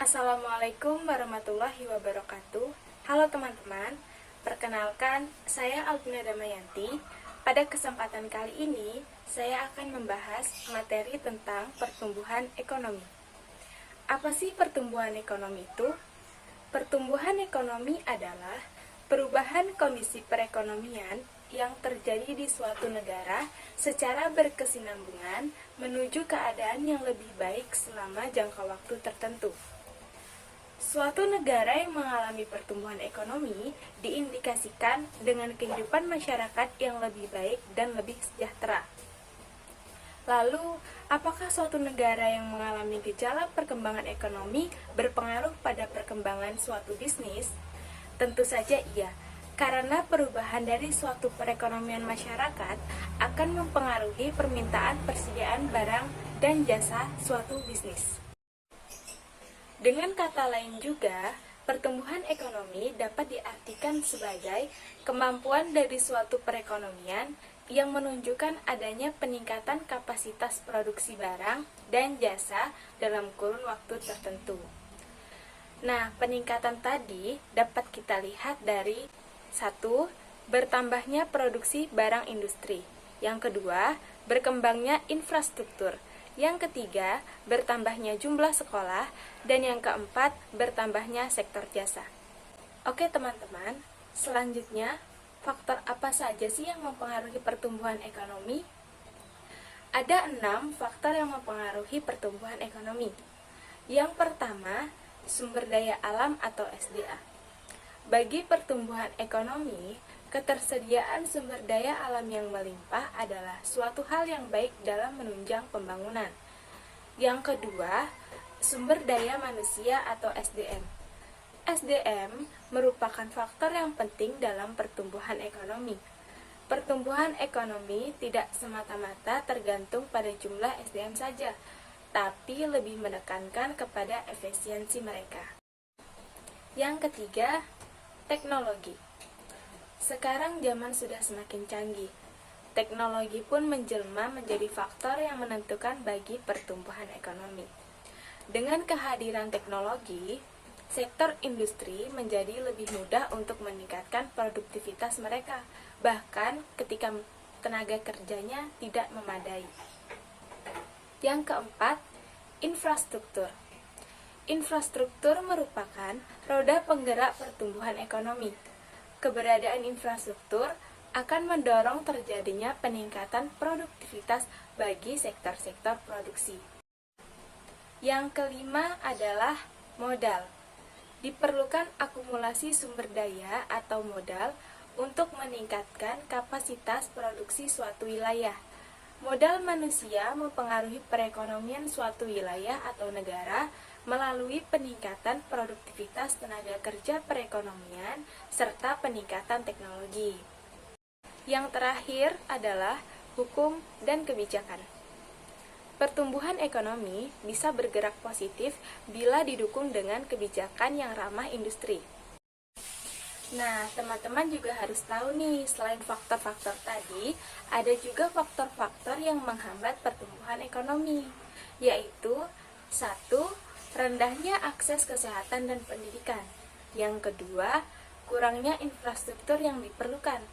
Assalamualaikum warahmatullahi wabarakatuh. Halo teman-teman, perkenalkan saya Alvina Damayanti. Pada kesempatan kali ini, saya akan membahas materi tentang pertumbuhan ekonomi. Apa sih pertumbuhan ekonomi itu? Pertumbuhan ekonomi adalah perubahan kondisi perekonomian yang terjadi di suatu negara secara berkesinambungan menuju keadaan yang lebih baik selama jangka waktu tertentu. Suatu negara yang mengalami pertumbuhan ekonomi diindikasikan dengan kehidupan masyarakat yang lebih baik dan lebih sejahtera. Lalu, apakah suatu negara yang mengalami gejala perkembangan ekonomi berpengaruh pada perkembangan suatu bisnis? Tentu saja iya, karena perubahan dari suatu perekonomian masyarakat akan mempengaruhi permintaan persediaan barang dan jasa suatu bisnis. Dengan kata lain juga, pertumbuhan ekonomi dapat diartikan sebagai kemampuan dari suatu perekonomian yang menunjukkan adanya peningkatan kapasitas produksi barang dan jasa dalam kurun waktu tertentu. Nah, peningkatan tadi dapat kita lihat dari 1. Bertambahnya produksi barang industri. Yang kedua, berkembangnya infrastruktur. Yang ketiga, bertambahnya jumlah sekolah. Dan yang keempat, bertambahnya sektor jasa. Oke teman-teman, selanjutnya, faktor apa saja sih yang mempengaruhi pertumbuhan ekonomi? Ada 6 faktor yang mempengaruhi pertumbuhan ekonomi. Yang pertama, sumber daya alam atau SDA. Bagi pertumbuhan ekonomi, ketersediaan sumber daya alam yang melimpah adalah suatu hal yang baik dalam menunjang pembangunan. Yang kedua, sumber daya manusia atau SDM. SDM merupakan faktor yang penting dalam pertumbuhan ekonomi. Pertumbuhan ekonomi tidak semata-mata tergantung pada jumlah SDM saja, tapi lebih menekankan kepada efisiensi mereka. Yang ketiga, teknologi. Sekarang zaman sudah semakin canggih. Teknologi pun menjelma menjadi faktor yang menentukan bagi pertumbuhan ekonomi. Dengan kehadiran teknologi, sektor industri menjadi lebih mudah untuk meningkatkan produktivitas mereka, bahkan ketika tenaga kerjanya tidak memadai. Yang keempat, infrastruktur. Infrastruktur merupakan roda penggerak pertumbuhan ekonomi. Keberadaan infrastruktur akan mendorong terjadinya peningkatan produktivitas bagi sektor-sektor produksi. Yang kelima adalah modal. Diperlukan akumulasi sumber daya atau modal untuk meningkatkan kapasitas produksi suatu wilayah. Modal manusia mempengaruhi perekonomian suatu wilayah atau negara melalui peningkatan produktivitas tenaga kerja perekonomian serta peningkatan teknologi. Yang terakhir adalah hukum dan kebijakan. Pertumbuhan ekonomi bisa bergerak positif bila didukung dengan kebijakan yang ramah industri. Nah, teman-teman juga harus tahu nih, selain faktor-faktor tadi, ada juga faktor-faktor yang menghambat pertumbuhan ekonomi, yaitu 1. Rendahnya akses kesehatan dan pendidikan. Yang kedua, kurangnya infrastruktur yang diperlukan.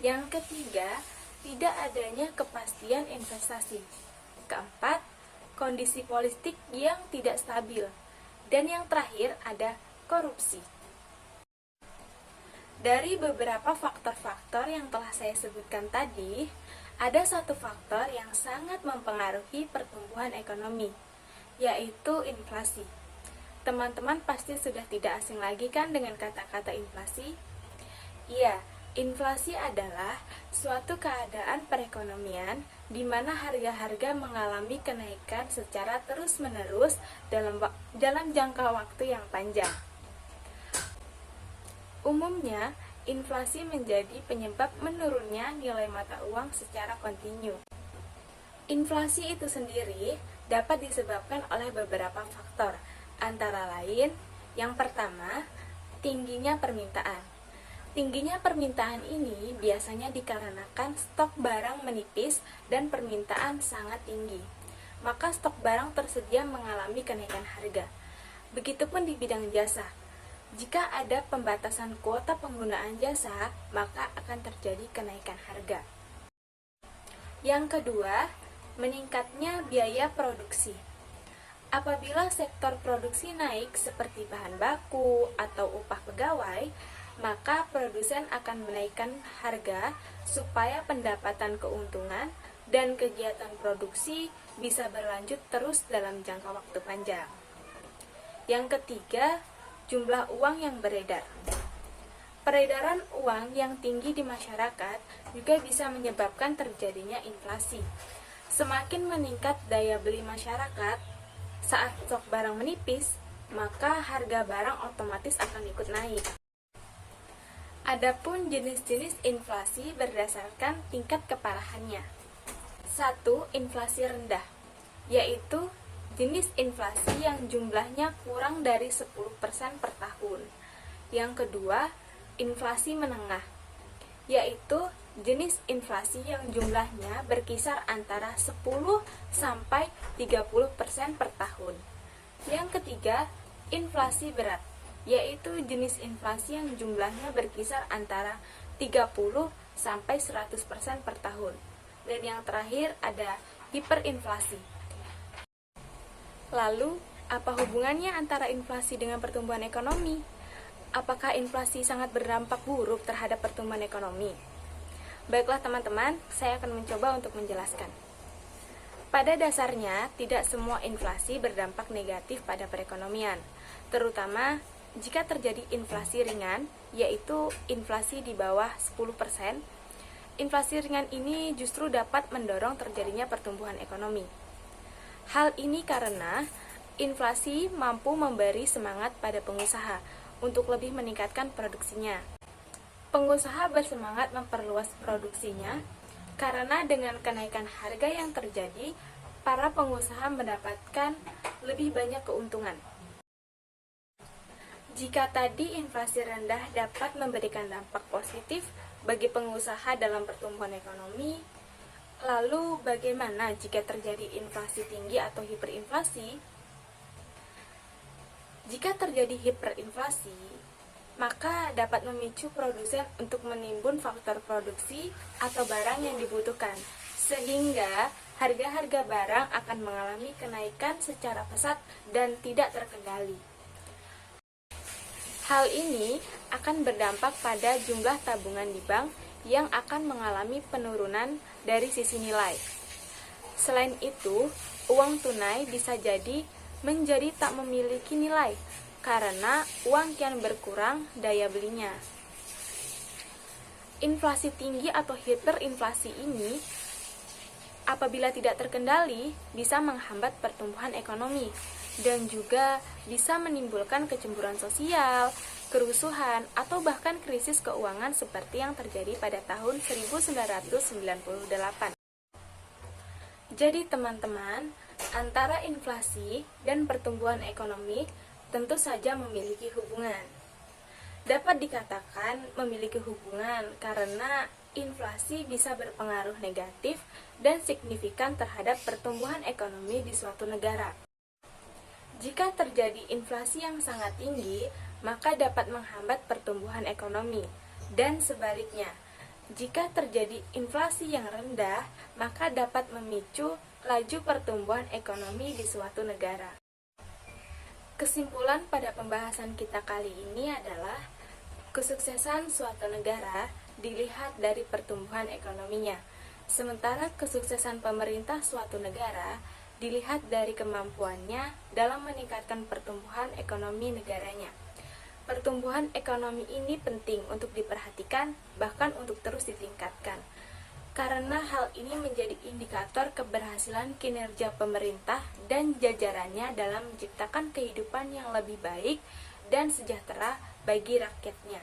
Yang ketiga, tidak adanya kepastian investasi. Keempat, kondisi politik yang tidak stabil. Dan yang terakhir ada korupsi. Dari beberapa faktor-faktor yang telah saya sebutkan tadi, ada satu faktor yang sangat mempengaruhi pertumbuhan ekonomi, yaitu inflasi. Teman-teman pasti sudah tidak asing lagi kan dengan kata-kata inflasi? Iya, inflasi adalah suatu keadaan perekonomian di mana harga-harga mengalami kenaikan secara terus-menerus dalam jangka waktu yang panjang. Umumnya, inflasi menjadi penyebab menurunnya nilai mata uang secara kontinu. Inflasi itu sendiri dapat disebabkan oleh beberapa faktor, antara lain, yang pertama, tingginya permintaan. Tingginya permintaan ini biasanya dikarenakan stok barang menipis dan permintaan sangat tinggi. Maka stok barang tersedia mengalami kenaikan harga. Begitupun di bidang jasa. Jika ada pembatasan kuota penggunaan jasa, maka akan terjadi kenaikan harga. Yang kedua, meningkatnya biaya produksi. Apabila sektor produksi naik seperti bahan baku atau upah pegawai, maka produsen akan menaikkan harga supaya pendapatan keuntungan dan kegiatan produksi bisa berlanjut terus dalam jangka waktu panjang. Yang ketiga, jumlah uang yang beredar. Peredaran uang yang tinggi di masyarakat juga bisa menyebabkan terjadinya inflasi. Semakin meningkat daya beli masyarakat, saat stok barang menipis, maka harga barang otomatis akan ikut naik. Adapun jenis-jenis inflasi berdasarkan tingkat keparahannya. 1. Inflasi rendah, yaitu jenis inflasi yang jumlahnya kurang dari 10% per tahun. Yang kedua, inflasi menengah, yaitu jenis inflasi yang jumlahnya berkisar antara 10 sampai 30% per tahun. Yang ketiga, inflasi berat, yaitu jenis inflasi yang jumlahnya berkisar antara 30 sampai 100% per tahun. Dan yang terakhir ada hiperinflasi. Lalu, apa hubungannya antara inflasi dengan pertumbuhan ekonomi? Apakah inflasi sangat berdampak buruk terhadap pertumbuhan ekonomi? Baiklah teman-teman, saya akan mencoba untuk menjelaskan. Pada dasarnya, tidak semua inflasi berdampak negatif pada perekonomian, terutama jika terjadi inflasi ringan, yaitu inflasi di bawah 10%. Inflasi ringan ini justru dapat mendorong terjadinya pertumbuhan ekonomi. Hal ini karena inflasi mampu memberi semangat pada pengusaha untuk lebih meningkatkan produksinya. Pengusaha bersemangat memperluas produksinya karena dengan kenaikan harga yang terjadi, para pengusaha mendapatkan lebih banyak keuntungan. Jika tadi inflasi rendah dapat memberikan dampak positif bagi pengusaha dalam pertumbuhan ekonomi, lalu bagaimana jika terjadi inflasi tinggi atau hiperinflasi? Jika terjadi hiperinflasi, maka dapat memicu produsen untuk menimbun faktor produksi atau barang yang dibutuhkan, sehingga harga-harga barang akan mengalami kenaikan secara pesat dan tidak terkendali. Hal ini akan berdampak pada jumlah tabungan di bank yang akan mengalami penurunan dari sisi nilai. Selain itu, uang tunai bisa jadi menjadi tak memiliki nilai karena uang kian berkurang daya belinya. Inflasi tinggi atau hiperinflasi ini apabila tidak terkendali bisa menghambat pertumbuhan ekonomi dan juga bisa menimbulkan kecemburuan sosial, kerusuhan, atau bahkan krisis keuangan seperti yang terjadi pada tahun 1998. Jadi teman-teman, antara inflasi dan pertumbuhan ekonomi tentu saja memiliki hubungan. Dapat dikatakan memiliki hubungan karena inflasi bisa berpengaruh negatif dan signifikan terhadap pertumbuhan ekonomi di suatu negara. Jika terjadi inflasi yang sangat tinggi, maka dapat menghambat pertumbuhan ekonomi, dan sebaliknya. Jika terjadi inflasi yang rendah, maka dapat memicu laju pertumbuhan ekonomi di suatu negara. Kesimpulan pada pembahasan kita kali ini adalah kesuksesan suatu negara dilihat dari pertumbuhan ekonominya, sementara kesuksesan pemerintah suatu negara dilihat dari kemampuannya dalam meningkatkan pertumbuhan ekonomi negaranya. Pertumbuhan ekonomi ini penting untuk diperhatikan, bahkan untuk terus ditingkatkan. Karena hal ini menjadi indikator keberhasilan kinerja pemerintah dan jajarannya dalam menciptakan kehidupan yang lebih baik dan sejahtera bagi rakyatnya.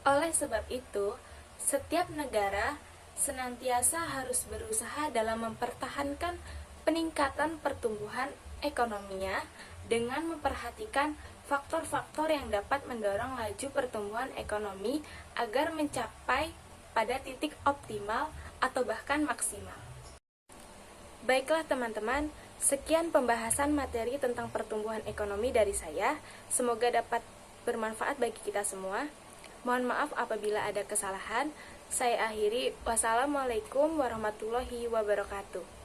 Oleh sebab itu, setiap negara senantiasa harus berusaha dalam mempertahankan peningkatan pertumbuhan ekonominya dengan memperhatikan faktor-faktor yang dapat mendorong laju pertumbuhan ekonomi agar mencapai pada titik optimal atau bahkan maksimal. Baiklah teman-teman, Sekian pembahasan materi tentang pertumbuhan ekonomi dari saya. Semoga dapat bermanfaat bagi kita semua. Mohon maaf apabila ada kesalahan. Saya akhiri. Wassalamualaikum warahmatullahi wabarakatuh.